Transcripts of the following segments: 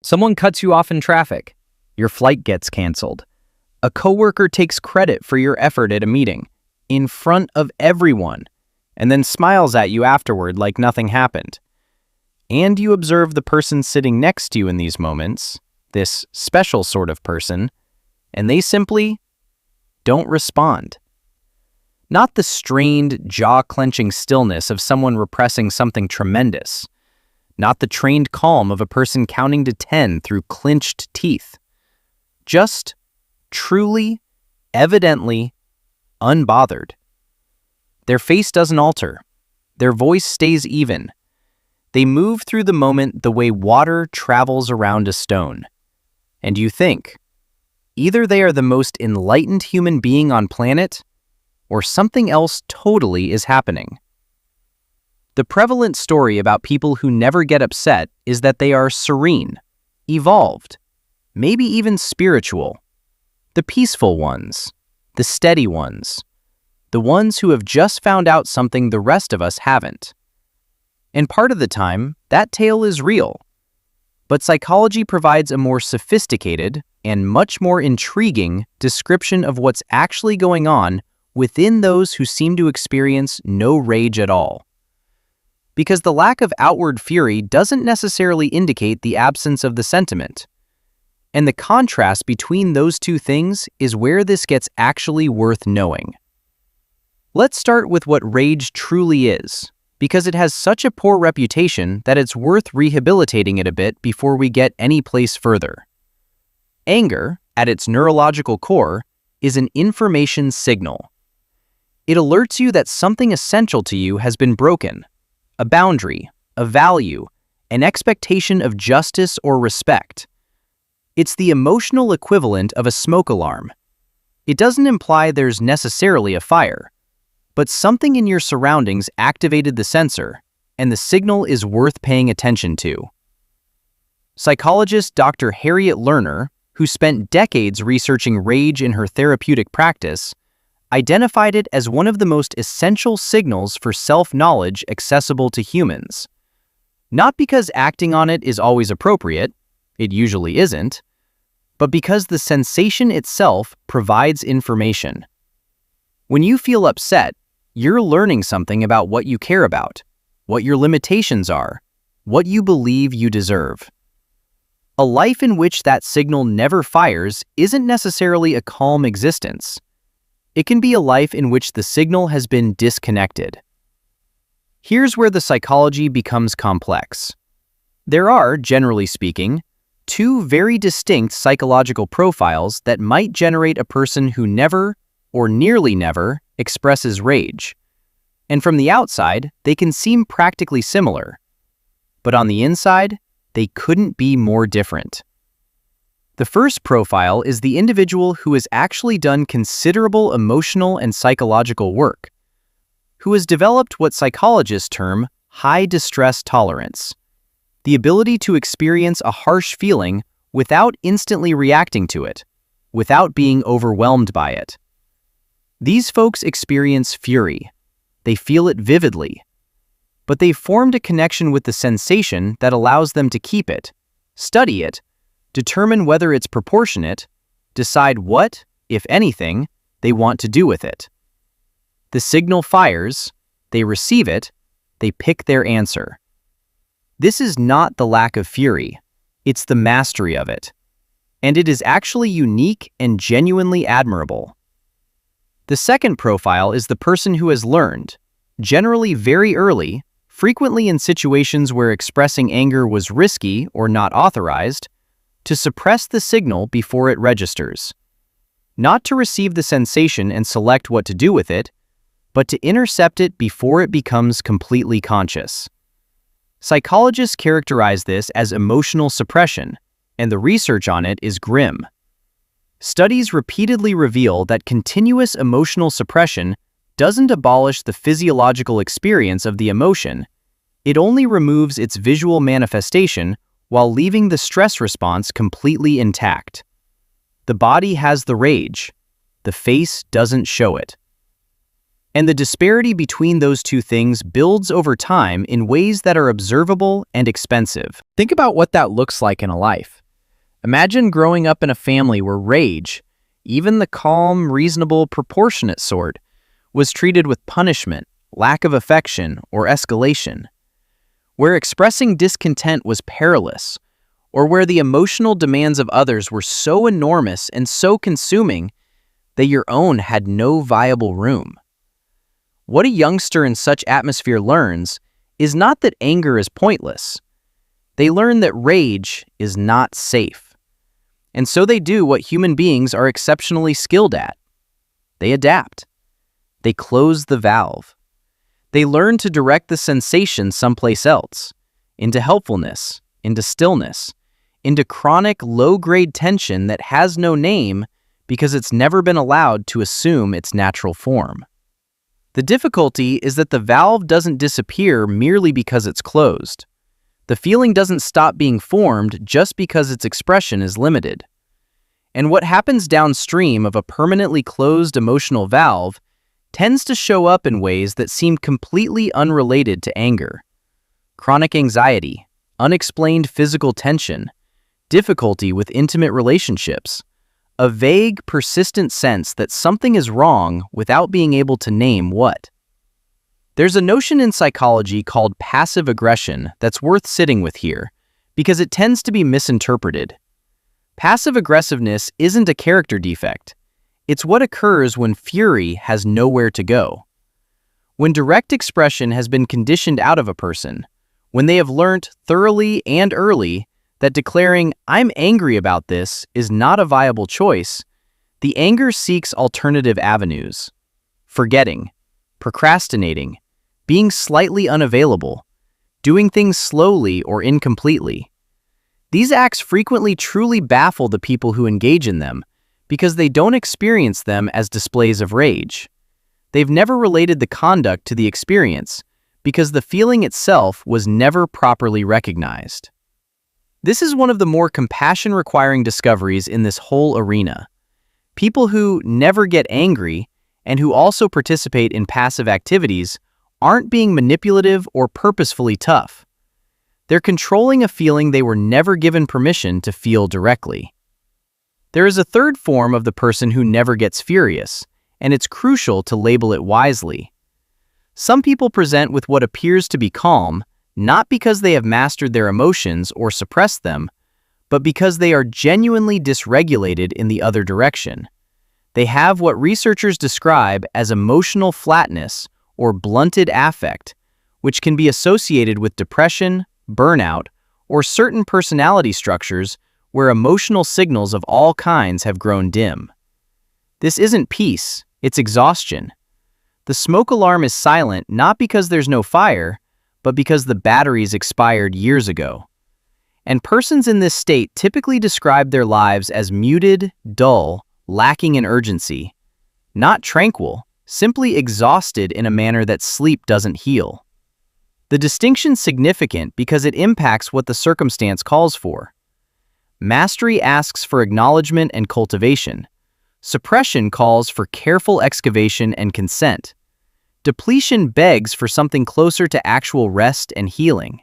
Someone cuts you off in traffic. Your flight gets canceled. A coworker takes credit for your effort at a meeting, in front of everyone, and then smiles at you afterward like nothing happened. And you observe the person sitting next to you in these moments, this special sort of person, and they simply don't respond. Not the strained, jaw-clenching stillness of someone repressing something tremendous. Not the trained calm of a person counting to 10 through clenched teeth. Just truly, evidently, unbothered. Their face doesn't alter. Their voice stays even. They move through the moment the way water travels around a stone. And you think, either they are the most enlightened human being on planet, or something else totally is happening. The prevalent story about people who never get upset is that they are serene, evolved, maybe even spiritual. The peaceful ones, the steady ones, the ones who have just found out something the rest of us haven't. And part of the time, that tale is real. But psychology provides a more sophisticated and much more intriguing description of what's actually going on within those who seem to experience no rage at all. Because the lack of outward fury doesn't necessarily indicate the absence of the sentiment. And the contrast between those two things is where this gets actually worth knowing. Let's start with what rage truly is, because it has such a poor reputation that it's worth rehabilitating it a bit before we get any place further. Anger, at its neurological core, is an information signal. It alerts you that something essential to you has been broken, a boundary, a value, an expectation of justice or respect. It's the emotional equivalent of a smoke alarm. It doesn't imply there's necessarily a fire, but something in your surroundings activated the sensor, and the signal is worth paying attention to. Psychologist Dr. Harriet Lerner, who spent decades researching rage in her therapeutic practice, identified it as one of the most essential signals for self-knowledge accessible to humans. Not because acting on it is always appropriate, it usually isn't, but because the sensation itself provides information. When you feel upset, you're learning something about what you care about, what your limitations are, what you believe you deserve. A life in which that signal never fires isn't necessarily a calm existence. It can be a life in which the signal has been disconnected. Here's where the psychology becomes complex. There are, generally speaking, two very distinct psychological profiles that might generate a person who never, or nearly never, expresses rage. And from the outside, they can seem practically similar. But on the inside, they couldn't be more different. The first profile is the individual who has actually done considerable emotional and psychological work, who has developed what psychologists term high distress tolerance, the ability to experience a harsh feeling without instantly reacting to it, without being overwhelmed by it. These folks experience fury. They feel it vividly, but they've formed a connection with the sensation that allows them to keep it, study it, determine whether it's proportionate, decide what, if anything, they want to do with it. The signal fires, they receive it, they pick their answer. This is not the lack of fury, it's the mastery of it. And it is actually unique and genuinely admirable. The second profile is the person who has learned, generally very early, frequently in situations where expressing anger was risky or not authorized, to suppress the signal before it registers. Not to receive the sensation and select what to do with it, but to intercept it before it becomes completely conscious. Psychologists characterize this as emotional suppression, and the research on it is grim. Studies repeatedly reveal that continuous emotional suppression doesn't abolish the physiological experience of the emotion, it only removes its visual manifestation while leaving the stress response completely intact. The body has the rage, the face doesn't show it. And the disparity between those two things builds over time in ways that are observable and expensive. Think about what that looks like in a life. Imagine growing up in a family where rage, even the calm, reasonable, proportionate sort, was treated with punishment, lack of affection, or escalation. Where expressing discontent was perilous, or where the emotional demands of others were so enormous and so consuming that your own had no viable room. What a youngster in such atmosphere learns is not that anger is pointless. They learn that rage is not safe. And so they do what human beings are exceptionally skilled at. They adapt. They close the valve. They learn to direct the sensation someplace else, into helpfulness, into stillness, into chronic low-grade tension that has no name because it's never been allowed to assume its natural form. The difficulty is that the valve doesn't disappear merely because it's closed. The feeling doesn't stop being formed just because its expression is limited. And what happens downstream of a permanently closed emotional valve tends to show up in ways that seem completely unrelated to anger. Chronic anxiety, unexplained physical tension, difficulty with intimate relationships, a vague, persistent sense that something is wrong without being able to name what. There's a notion in psychology called passive aggression that's worth sitting with here, because it tends to be misinterpreted. Passive aggressiveness isn't a character defect. It's what occurs when fury has nowhere to go. When direct expression has been conditioned out of a person, when they have learnt thoroughly and early that declaring, "I'm angry about this," is not a viable choice, the anger seeks alternative avenues. Forgetting, procrastinating, being slightly unavailable, doing things slowly or incompletely. These acts frequently truly baffle the people who engage in them because they don't experience them as displays of rage. They've never related the conduct to the experience because the feeling itself was never properly recognized. This is one of the more compassion-requiring discoveries in this whole arena. People who never get angry and who also participate in passive activities aren't being manipulative or purposefully tough. They're controlling a feeling they were never given permission to feel directly. There is a third form of the person who never gets furious, and it's crucial to label it wisely. Some people present with what appears to be calm, not because they have mastered their emotions or suppressed them, but because they are genuinely dysregulated in the other direction. They have what researchers describe as emotional flatness or blunted affect, which can be associated with depression, burnout, or certain personality structures where emotional signals of all kinds have grown dim. This isn't peace, it's exhaustion. The smoke alarm is silent not because there's no fire, but because the batteries expired years ago. And persons in this state typically describe their lives as muted, dull, lacking in urgency. Not tranquil, simply exhausted in a manner that sleep doesn't heal. The distinction's significant because it impacts what the circumstance calls for. Mastery asks for acknowledgement and cultivation. Suppression calls for careful excavation and consent. Depletion begs for something closer to actual rest and healing.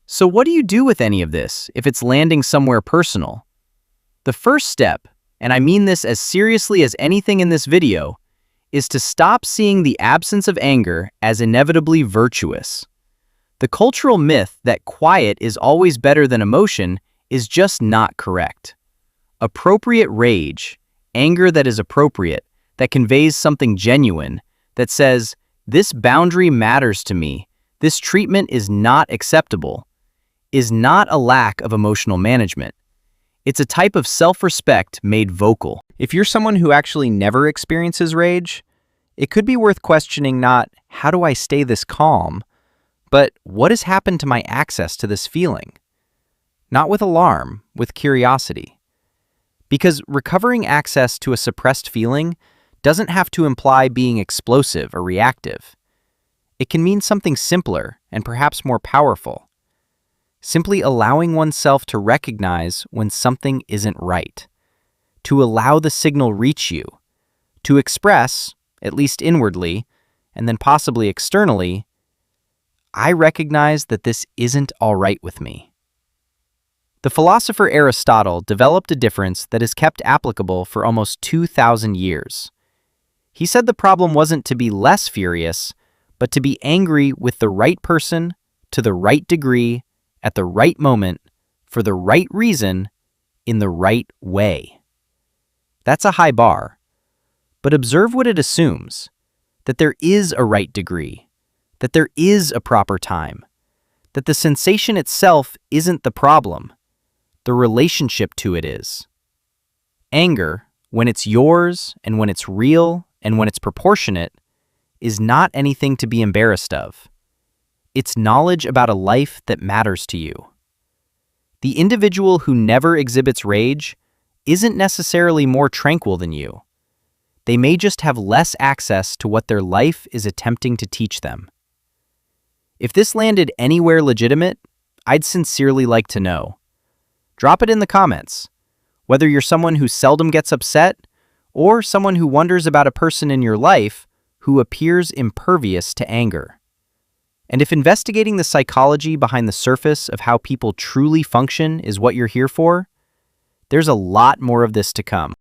So what do you do with any of this if it's landing somewhere personal? The first step, and I mean this as seriously as anything in this video, is to stop seeing the absence of anger as inevitably virtuous. The cultural myth that quiet is always better than emotion is just not correct. Appropriate rage, anger that is appropriate, that conveys something genuine, that says, "This boundary matters to me, this treatment is not acceptable," is not a lack of emotional management. It's a type of self-respect made vocal. If you're someone who actually never experiences rage, it could be worth questioning not, "How do I stay this calm?" but "What has happened to my access to this feeling?" Not with alarm, with curiosity. Because recovering access to a suppressed feeling doesn't have to imply being explosive or reactive. It can mean something simpler and perhaps more powerful. Simply allowing oneself to recognize when something isn't right. To allow the signal reach you. To express, at least inwardly, and then possibly externally, I recognize that this isn't all right with me. The philosopher Aristotle developed a difference that is kept applicable for almost 2,000 years. He said the problem wasn't to be less furious, but to be angry with the right person, to the right degree, at the right moment, for the right reason, in the right way. That's a high bar, but observe what it assumes, that there is a right degree, that there is a proper time, that the sensation itself isn't the problem, the relationship to it is. Anger, when it's yours and when it's real and when it's proportionate, is not anything to be embarrassed of. It's knowledge about a life that matters to you. The individual who never exhibits rage isn't necessarily more tranquil than you. They may just have less access to what their life is attempting to teach them. If this landed anywhere legitimate, I'd sincerely like to know. Drop it in the comments, whether you're someone who seldom gets upset or someone who wonders about a person in your life who appears impervious to anger. And if investigating the psychology behind the surface of how people truly function is what you're here for, there's a lot more of this to come.